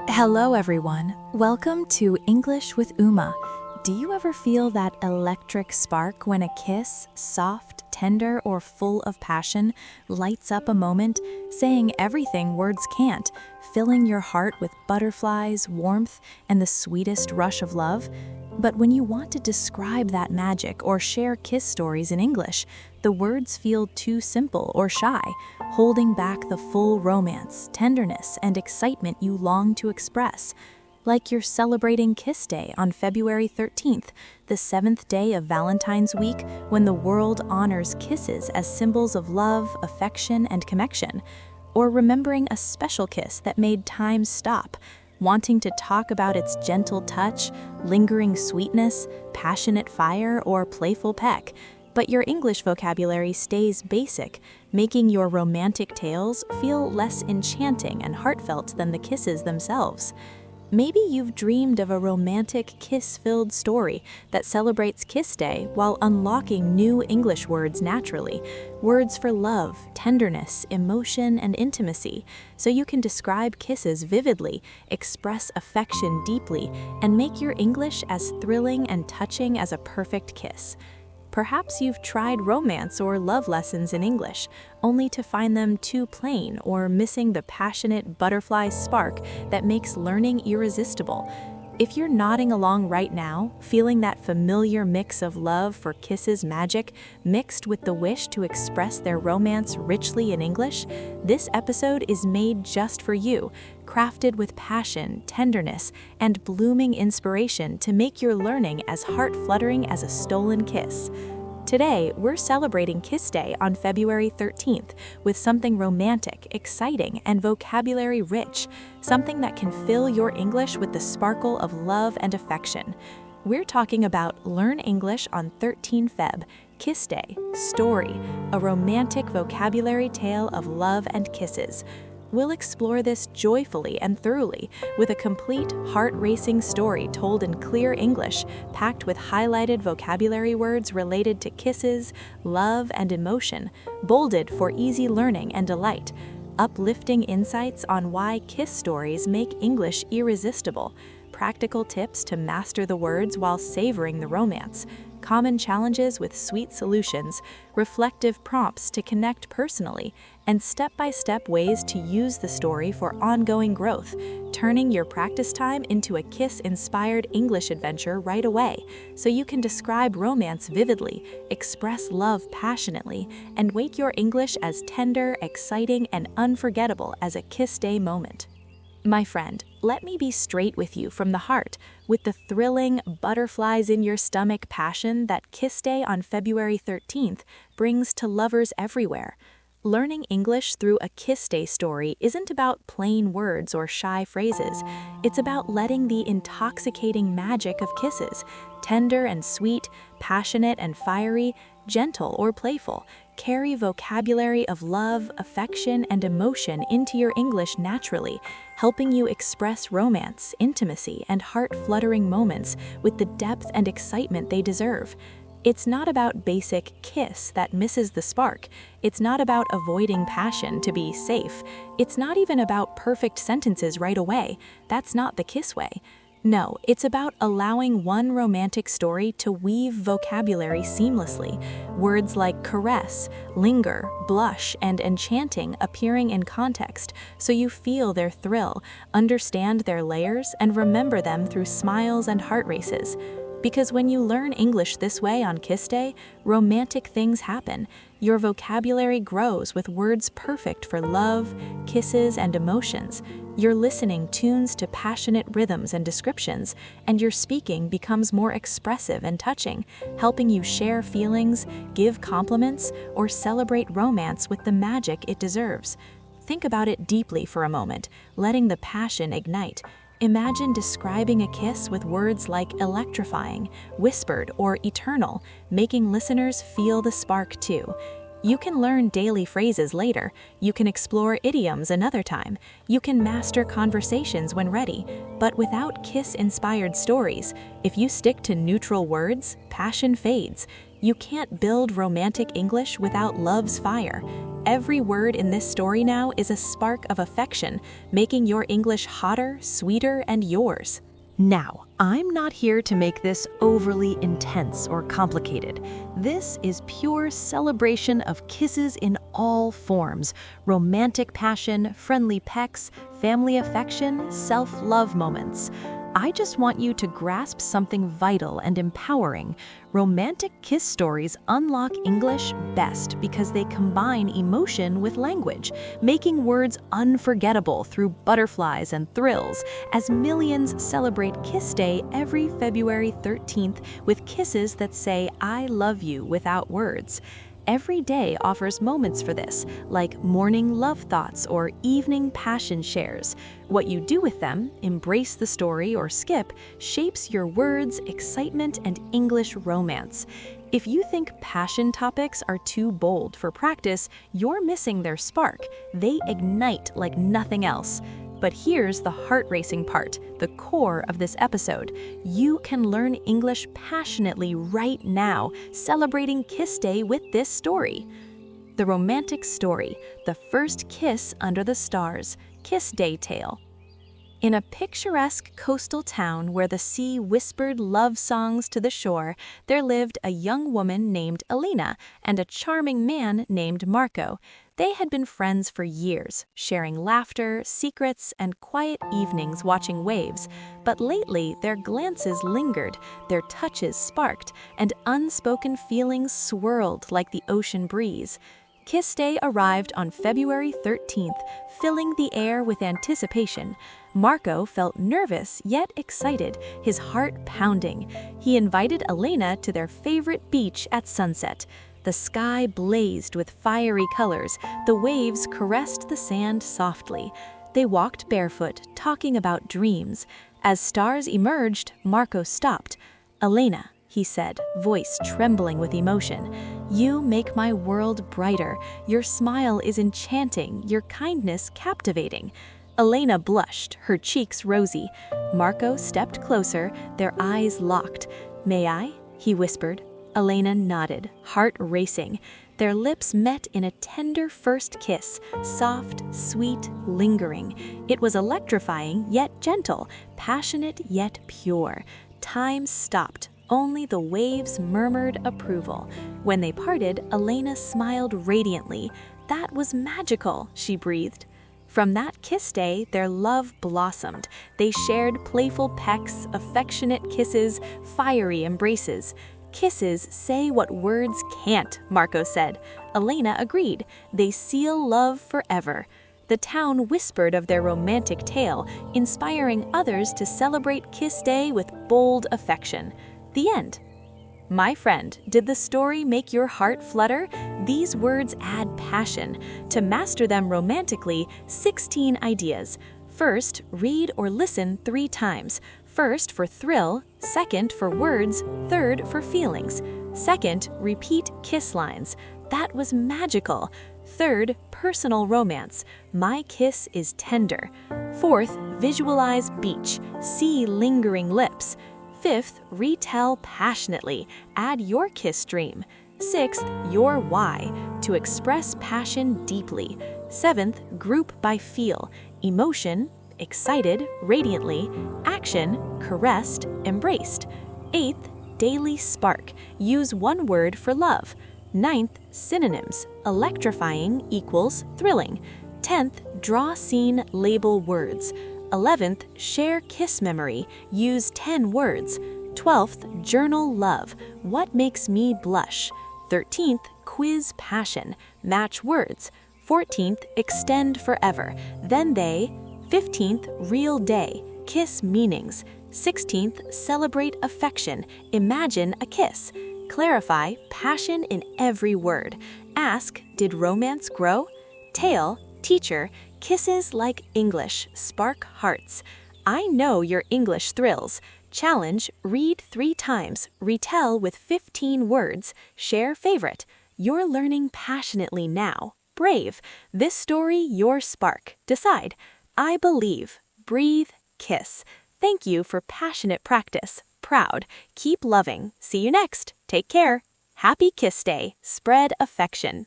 Hello, everyone. Welcome to English with Uma. Do you ever feel that electric spark when a kiss, soft, tender, or full of passion, lights up a moment, saying everything words can't, filling your heart with butterflies, warmth, and the sweetest rush of love? But when you want to describe that magic or share kiss stories in English, the words feel too simple or shy, holding back the full romance, tenderness, and excitement you long to express. Like you're celebrating Kiss Day on February 13th, the 7th day of Valentine's Week, when the world honors kisses as symbols of love, affection, and connection. Or remembering a special kiss that made time stop, wanting to talk about its gentle touch, lingering sweetness, passionate fire, or playful peck. But your English vocabulary stays basic, making your romantic tales feel less enchanting and heartfelt than the kisses themselves. Maybe you've dreamed of a romantic kiss-filled story that celebrates Kiss Day while unlocking new English words naturally, words for love, tenderness, emotion, and intimacy, so you can describe kisses vividly, express affection deeply, and make your English as thrilling and touching as a perfect kiss. Perhaps you've tried romance or love lessons in English, only to find them too plain or missing the passionate butterfly spark that makes learning irresistible. If you're nodding along right now, feeling that familiar mix of love for kisses magic mixed with the wish to express their romance richly in English, this episode is made just for you, crafted with passion, tenderness, and blooming inspiration to make your learning as heart-fluttering as a stolen kiss. Today, we're celebrating Kiss Day on February 13th with something romantic, exciting, and vocabulary-rich, something that can fill your English with the sparkle of love and affection. We're talking about Learn English on 13 Feb, Kiss Day, Story, a romantic vocabulary tale of love and kisses. We'll explore this joyfully and thoroughly, with a complete, heart-racing story told in clear English, packed with highlighted vocabulary words related to kisses, love, and emotion, bolded for easy learning and delight, uplifting insights on why kiss stories make English irresistible, practical tips to master the words while savoring the romance, common challenges with sweet solutions, reflective prompts to connect personally, and step-by-step ways to use the story for ongoing growth, turning your practice time into a kiss-inspired English adventure right away, so you can describe romance vividly, express love passionately, and make your English as tender, exciting, and unforgettable as a Kiss Day moment. My friend, let me be straight with you from the heart, with the thrilling, butterflies-in-your-stomach passion that Kiss Day on February 13th brings to lovers everywhere. Learning English through a Kiss Day story isn't about plain words or shy phrases. It's about letting the intoxicating magic of kisses, tender and sweet, passionate and fiery, gentle or playful, carry vocabulary of love, affection, and emotion into your English naturally, helping you express romance, intimacy, and heart-fluttering moments with the depth and excitement they deserve. It's not about basic kiss that misses the spark. It's not about avoiding passion to be safe. It's not even about perfect sentences right away. That's not the kiss way. No, it's about allowing one romantic story to weave vocabulary seamlessly, words like caress, linger, blush, and enchanting appearing in context, so you feel their thrill, understand their layers, and remember them through smiles and heart races. Because when you learn English this way on Kiss Day, romantic things happen. Your vocabulary grows with words perfect for love, kisses, and emotions. Your listening tunes to passionate rhythms and descriptions, and your speaking becomes more expressive and touching, helping you share feelings, give compliments, or celebrate romance with the magic it deserves. Think about it deeply for a moment, letting the passion ignite. Imagine describing a kiss with words like electrifying, whispered, or eternal, making listeners feel the spark too. You can learn daily phrases later. You can explore idioms another time. You can master conversations when ready. But without kiss-inspired stories, if you stick to neutral words, passion fades. You can't build romantic English without love's fire. Every word in this story now is a spark of affection, making your English hotter, sweeter, and yours. Now, I'm not here to make this overly intense or complicated. This is pure celebration of kisses in all forms: romantic passion, friendly pecks, family affection, self-love moments. I just want you to grasp something vital and empowering. Romantic kiss stories unlock English best because they combine emotion with language, making words unforgettable through butterflies and thrills, as millions celebrate Kiss Day every February 13th with kisses that say "I love you" without words. Every day offers moments for this, like morning love thoughts or evening passion shares. What you do with them, embrace the story or skip, shapes your words, excitement, and English romance. If you think passion topics are too bold for practice, you're missing their spark. They ignite like nothing else. But here's the heart-racing part, the core of this episode. You can learn English passionately right now, celebrating Kiss Day with this story. The romantic story, the first kiss under the stars, Kiss Day tale. In a picturesque coastal town where the sea whispered love songs to the shore, there lived a young woman named Elena and a charming man named Marco. They had been friends for years, sharing laughter, secrets, and quiet evenings watching waves. But lately, their glances lingered, their touches sparked, and unspoken feelings swirled like the ocean breeze. Kiss Day arrived on February 13th, filling the air with anticipation. Marco felt nervous yet excited, his heart pounding. He invited Elena to their favorite beach at sunset. The sky blazed with fiery colors, the waves caressed the sand softly. They walked barefoot, talking about dreams. As stars emerged, Marco stopped. "Elena," he said, voice trembling with emotion, "you make my world brighter. Your smile is enchanting, your kindness captivating." Elena blushed, her cheeks rosy. Marco stepped closer, their eyes locked. "May I?" he whispered. Elena nodded, heart racing. Their lips met in a tender first kiss, soft, sweet, lingering. It was electrifying yet gentle, passionate yet pure. Time stopped. Only the waves murmured approval. When they parted, Elena smiled radiantly. "That was magical," she breathed. From that kiss day, their love blossomed. They shared playful pecks, affectionate kisses, fiery embraces. "Kisses say what words can't," Marco said. Elena agreed. They seal love forever. The town whispered of their romantic tale, inspiring others to celebrate Kiss Day with bold affection. The end. My friend, did the story make your heart flutter? These words add passion. To master them romantically, 16 ideas. First, read or listen 3 times. First for thrill, second for words, third for feelings. Second, repeat kiss lines. "That was magical." Third, personal romance. "My kiss is tender." Fourth, visualize beach. See lingering lips. Fifth, retell passionately. Add your kiss dream. Sixth, your why. To express passion deeply. Seventh, group by feel. Emotion, excited, radiantly. Action, caressed, embraced. Eighth, daily spark. Use one word for love. Ninth, synonyms. Electrifying equals thrilling. 10th, draw scene, label words. 11th, share kiss memory. Use 10 words. 12th, journal love. What makes me blush? 13th, quiz passion. Match words. 14th, extend forever. Then they. 15th, real day. Kiss meanings. 16th, celebrate affection. Imagine a kiss. Clarify passion in every word. Ask, did romance grow? Tale, teacher, kisses like English, spark hearts. I know your English thrills. Challenge, read 3 times, retell with 15 words, share favorite. You're learning passionately now. Brave. This story, your spark. Decide. I believe. Breathe. Kiss. Thank you for passionate practice. Proud. Keep loving. See you next. Take care. Happy Kiss Day. Spread affection.